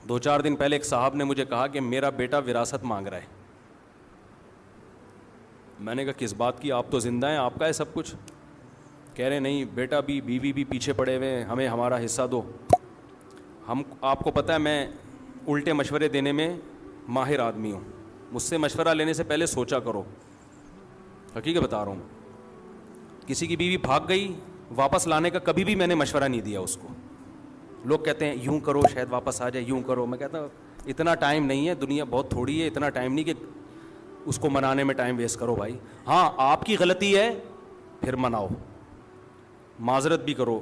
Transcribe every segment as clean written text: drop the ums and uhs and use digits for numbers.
2-4 دن پہلے ایک صاحب نے مجھے کہا کہ میرا بیٹا وراثت مانگ رہا ہے. میں نے کہا کس بات کی, آپ تو زندہ ہیں, آپ کا ہے سب کچھ. کہہ رہے نہیں بیٹا بھی, بیوی بھی پیچھے پڑے ہوئے ہیں, ہمیں ہمارا حصہ دو. آپ کو پتہ ہے میں الٹے مشورے دینے میں ماہر آدمی ہوں. مجھ سے مشورہ لینے سے پہلے سوچا کرو, حقیقت بتا رہا ہوں. کسی کی بیوی بھاگ گئی, واپس لانے کا کبھی بھی میں نے مشورہ نہیں دیا اس کو. لوگ کہتے ہیں یوں کرو شاید واپس آ جائے, یوں کرو. میں کہتا ہوں اتنا ٹائم نہیں ہے, دنیا بہت تھوڑی ہے, اتنا ٹائم نہیں کہ اس کو منانے میں ٹائم ویسٹ کرو بھائی. ہاں آپ کی غلطی ہے پھر مناؤ, معذرت بھی کرو.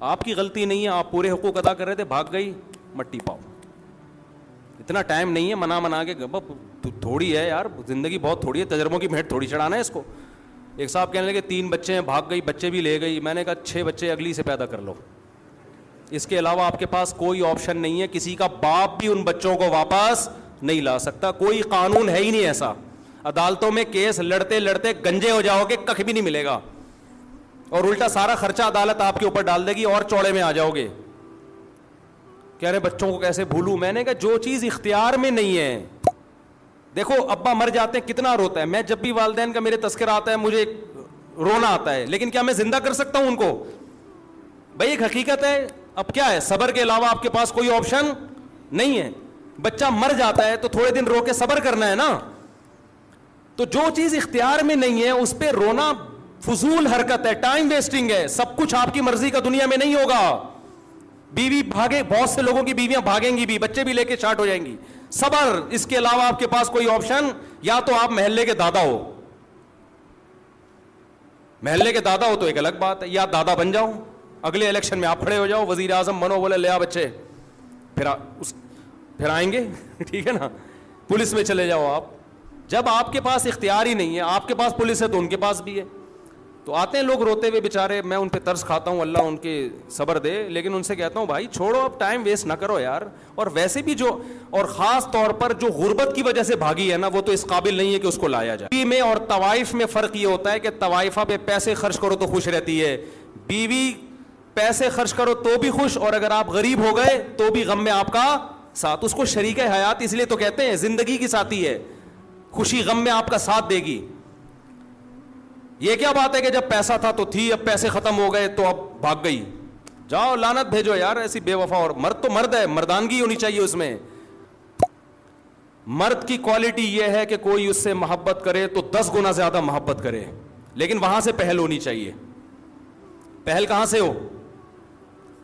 آپ کی غلطی نہیں ہے, آپ پورے حقوق ادا کر رہے تھے, بھاگ گئی, مٹی پاؤ. اتنا ٹائم نہیں ہے منا کے, تھوڑی ہے یار, زندگی بہت تھوڑی ہے, تجربوں کی بھیٹ تھوڑی چڑھانا ہے اس کو. ایک صاحب کہنے لگے 3 بچے ہیں, بھاگ گئی, بچے بھی لے گئی. میں نے کہا 6 بچے اگلی سے پیدا کر لو, اس کے علاوہ آپ کے پاس کوئی آپشن نہیں ہے. کسی کا باپ بھی ان بچوں کو واپس نہیں لا سکتا, کوئی قانون ہے ہی نہیں ایسا. عدالتوں میں کیس لڑتے لڑتے گنجے ہو جاؤ گے, کخ بھی نہیں ملے گا, اور الٹا سارا خرچہ عدالت آپ کے اوپر ڈال دے گی اور چوڑے میں آ جاؤ گے. کہہ رہے بچوں کو کیسے بھولوں. میں نے کہا جو چیز اختیار میں نہیں ہے, دیکھو ابا مر جاتے ہیں کتنا روتا ہے, میں جب بھی والدین کا میرے تذکرہ آتا ہے مجھے رونا آتا ہے, لیکن کیا میں زندہ کر سکتا ہوں ان کو؟ بھائی ایک حقیقت ہے. اب کیا ہے, صبر کے علاوہ آپ کے پاس کوئی آپشن نہیں ہے. بچہ مر جاتا ہے تو تھوڑے دن رو کے صبر کرنا ہے نا. تو جو چیز اختیار میں نہیں ہے اس پہ رونا فضول حرکت ہے, ٹائم ویسٹنگ ہے. سب کچھ آپ کی مرضی کا دنیا میں نہیں ہوگا. بیوی بھاگے, بہت سے لوگوں کی بیویاں بھاگیں گی بھی, بچے بھی لے کے اسٹارٹ ہو جائیں گی. صبر, اس کے علاوہ آپ کے پاس کوئی آپشن, یا تو آپ محلے کے دادا ہو, محلے کے دادا ہو تو ایک الگ بات ہے, یا دادا بن جاؤ, اگلے الیکشن میں آپ کھڑے ہو جاؤ, وزیر اعظم بنو, بولے لے آ بچے, پھر آئیں گے ٹھیک ہے نا, پولیس میں چلے جاؤ آپ. جب آپ کے پاس اختیار ہی نہیں ہے, آپ کے پاس پولیس ہے تو ان کے پاس بھی ہے. تو آتے ہیں لوگ روتے ہوئے بیچارے, میں ان پہ ترس کھاتا ہوں, اللہ ان کے صبر دے, لیکن ان سے کہتا ہوں بھائی چھوڑو, اب ٹائم ویسٹ نہ کرو یار. اور ویسے بھی جو, اور خاص طور پر جو غربت کی وجہ سے بھاگی ہے نا, وہ تو اس قابل نہیں ہے کہ اس کو لایا جائے. بیوی میں اور طوائف میں فرق یہ ہوتا ہے کہ طوائفہ پہ پیسے خرچ کرو تو خوش رہتی ہے, بیوی پیسے خرچ کرو تو بھی خوش, اور اگر آپ غریب ہو گئے تو بھی غم میں آپ کا ساتھ. اس کو شریک حیات اس لیے تو کہتے ہیں, زندگی کی ساتھی ہے, خوشی غم میں آپ کا ساتھ دے گی. یہ کیا بات ہے کہ جب پیسہ تھا تو تھی, اب پیسے ختم ہو گئے تو اب بھاگ گئی. جاؤ لعنت بھیجو یار ایسی بے وفا. اور مرد تو مرد ہے, مردانگی ہونی چاہیے اس میں. مرد کی کوالٹی یہ ہے کہ کوئی اس سے محبت کرے تو 10 گنا زیادہ محبت کرے, لیکن وہاں سے پہل ہونی چاہیے. پہل کہاں سے ہو,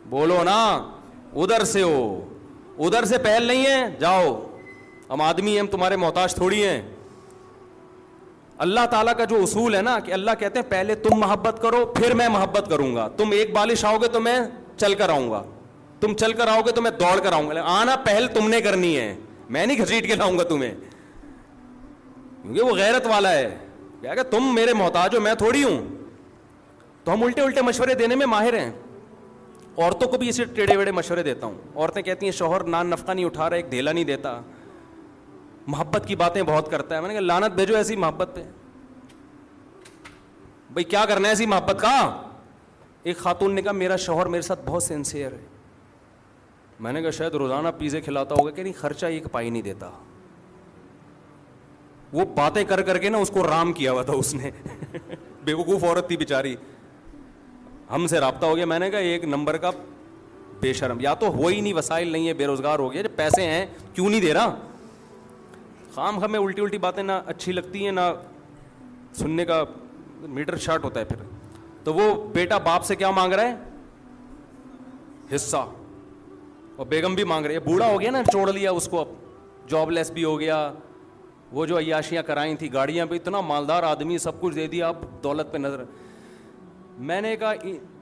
بولو نا, ادھر سے ہو. ادھر سے پہل نہیں ہے, جاؤ, ہم آدمی ہیں, ہم تمہارے محتاج تھوڑی ہیں. اللہ تعالیٰ کا جو اصول ہے نا کہ اللہ کہتے ہیں پہلے تم محبت کرو پھر میں محبت کروں گا. تم ایک بالش آؤ گے تو میں چل کر آؤں گا, تم چل کر آؤ گے تو میں دوڑ کر آؤں گا. آنا پہل تم نے کرنی ہے, میں نہیں گھسیٹ کے لاؤں گا تمہیں, کیونکہ وہ غیرت والا ہے. کیا کہ تم میرے محتاج ہو, میں تھوڑی ہوں. تو ہم الٹے الٹے مشورے دینے میں ماہر ہیں. عورتوں کو بھی اسے ٹیڑے ویڑے مشورے دیتا ہوں. عورتیں کہتی ہیں شوہر نان نفقہ نہیں اٹھا رہا, ایک دھیلا نہیں دیتا, محبت کی باتیں بہت کرتا ہے. میں نے کہا لعنت بھیجو ایسی محبت پہ. بھئی کیا کرنا ہے ایسی محبت کا؟ ایک خاتون نے کہا میرا شوہر میرے ساتھ بہت سینسیئر ہے. میں نے کہا شاید روزانہ پیزے کھلاتا ہوگا. کہ نہیں, خرچہ ایک پائی نہیں دیتا. وہ باتیں کر کر کے نا اس کو رام کیا ہوا تھا اس نے بیوقوف عورت تھی بیچاری. ہم سے رابطہ ہو گیا. میں نے کہا ایک نمبر کا بے شرم, یا تو ہو ہی نہیں, وسائل نہیں ہے, بے روزگار ہو گیا, جب پیسے ہیں کیوں نہیں دے رہا. خام ہمیں الٹی الٹی باتیں نہ اچھی لگتی ہیں, نہ سننے کا میٹر شارٹ ہوتا ہے پھر. تو وہ بیٹا باپ سے کیا مانگ رہا ہے, حصہ, اور بیگم بھی مانگ رہی ہے. بوڑھا ہو گیا نا, چھوڑ لیا اس کو, اب جاب لیس بھی ہو گیا. وہ جو عیاشیاں کرائیں تھی, گاڑیاں بھی, اتنا مالدار آدمی, سب کچھ دے دیا, اب دولت پہ نظر. میں نے کہا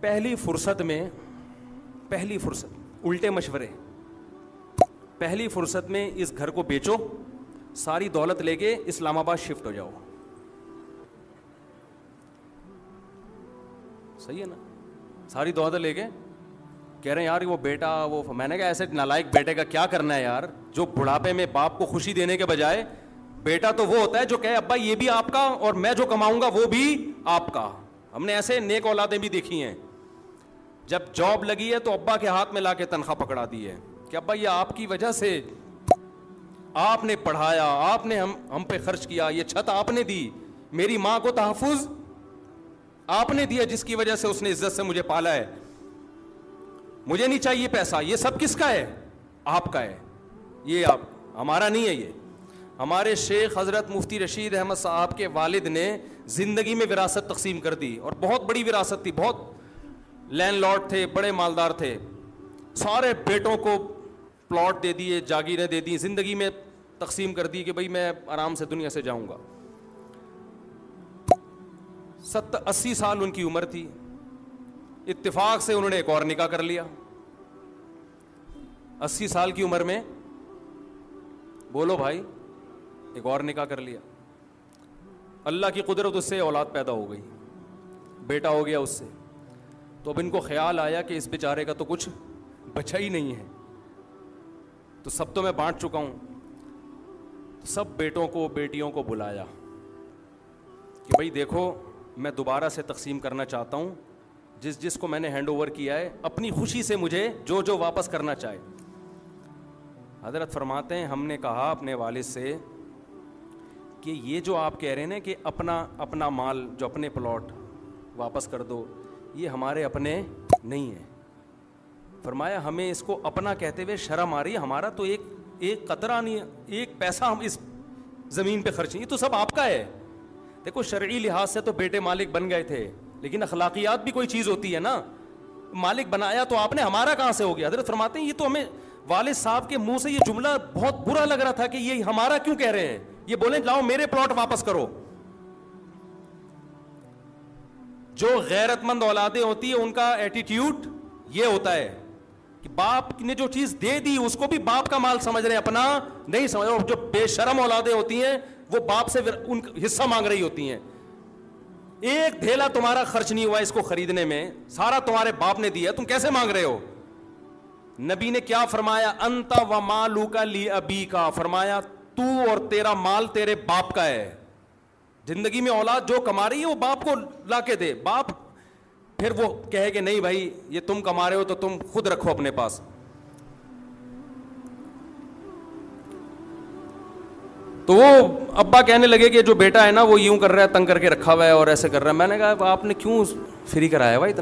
پہلی فرصت الٹے مشورے, پہلی فرصت میں اس گھر کو بیچو, ساری دولت لے کے اسلام آباد شفٹ ہو جاؤ. صحیح ہے نا, ساری دولت لے کے. کہہ رہے ہیں یار وہ بیٹا, وہ, میں نے کہا ایسے نالائق بیٹے کا کیا کرنا ہے یار, جو بڑھاپے میں باپ کو خوشی دینے کے بجائے, بیٹا تو وہ ہوتا ہے جو کہے ابا یہ بھی آپ کا اور میں جو کماؤں گا وہ بھی آپ کا. ہم نے ایسے نیک اولادیں بھی دیکھی ہیں, جب جاب لگی ہے تو ابا کے ہاتھ میں لا کے تنخواہ پکڑا دی ہے کہ ابا یہ آپ کی وجہ سے، آپ نے پڑھایا، آپ نے ہم پہ خرچ کیا، یہ چھت آپ نے دی، میری ماں کو تحفظ آپ نے دیا جس کی وجہ سے اس نے عزت سے مجھے پالا ہے، مجھے نہیں چاہیے پیسہ، یہ سب کس کا ہے؟ آپ کا ہے، یہ آپ ہمارا نہیں ہے۔ یہ ہمارے شیخ حضرت مفتی رشید احمد صاحب کے والد نے زندگی میں وراثت تقسیم کر دی، اور بہت بڑی وراثت تھی، بہت لینڈ لارڈ تھے، بڑے مالدار تھے، سارے بیٹوں کو پلاٹ دے دیے، جاگیریں دے دی، زندگی میں تقسیم کر دی کہ بھئی میں آرام سے دنیا سے جاؤں گا۔ 80 سال ان کی عمر تھی، اتفاق سے انہوں نے ایک اور نکاح کر لیا 80 سال کی عمر میں، بولو بھائی، ایک اور نکاح کر لیا۔ اللہ کی قدرت، اس سے اولاد پیدا ہو گئی، بیٹا ہو گیا اس سے۔ تو اب ان کو خیال آیا کہ اس بیچارے کا تو کچھ بچا ہی نہیں ہے، تو سب تو میں بانٹ چکا ہوں، تو سب بیٹوں کو بیٹیوں کو بلایا کہ بھائی دیکھو میں دوبارہ سے تقسیم کرنا چاہتا ہوں، جس جس کو میں نے ہینڈ اوور کیا ہے اپنی خوشی سے مجھے جو جو واپس کرنا چاہے۔ حضرت فرماتے ہیں ہم نے کہا اپنے والد سے کہ یہ جو آپ کہہ رہے ہیں نا کہ اپنا مال جو اپنے پلاٹ واپس کر دو، یہ ہمارے اپنے نہیں ہیں۔ فرمایا ہمیں اس کو اپنا کہتے ہوئے شرم آ رہی ہے، ہمارا تو ایک قطرہ نہیں ہے، ایک پیسہ ہم اس زمین پہ خرچ نہیں، یہ تو سب آپ کا ہے۔ دیکھو شرعی لحاظ سے تو بیٹے مالک بن گئے تھے، لیکن اخلاقیات بھی کوئی چیز ہوتی ہے نا، مالک بنایا تو آپ نے، ہمارا کہاں سے ہو گیا؟ حضرت فرماتے ہیں یہ تو ہمیں والد صاحب کے منہ سے یہ جملہ بہت برا لگ رہا تھا کہ یہ ہمارا کیوں کہہ رہے ہیں، یہ بولیں لاؤ میرے پلاٹ واپس کرو۔ جو غیرت مند اولادیں ہوتی ہیں ان کا ایٹیٹیوڈ یہ ہوتا ہے کہ باپ نے جو چیز دے دی اس کو بھی باپ کا مال سمجھ رہے ہیں، اپنا نہیں سمجھ رہے۔ اور جو بے شرم اولادیں ہوتی ہیں وہ باپ سے ان حصہ مانگ رہی ہوتی ہیں، ایک دھیلا تمہارا خرچ نہیں ہوا اس کو خریدنے میں، سارا تمہارے باپ نے دیا، تم کیسے مانگ رہے ہو؟ نبی نے کیا فرمایا؟ انت و مالک لابیک، فرمایا تو اور تیرا مال تیرے باپ کا ہے۔ زندگی میں اولاد جو کما رہی ہے وہ باپ کو لا کے دے، باپ پھر وہ کہے کہ نہیں بھائی یہ تم کما رہے ہو تو تم خود رکھو اپنے پاس۔ تو وہ ابا کہنے لگے کہ جو بیٹا ہے نا وہ یوں کر رہا ہے، تنگ کر کے رکھا ہوا ہے اور ایسے کر رہا ہے۔ میں نے کہا آپ نے کیوں فری کرایا بھائی؟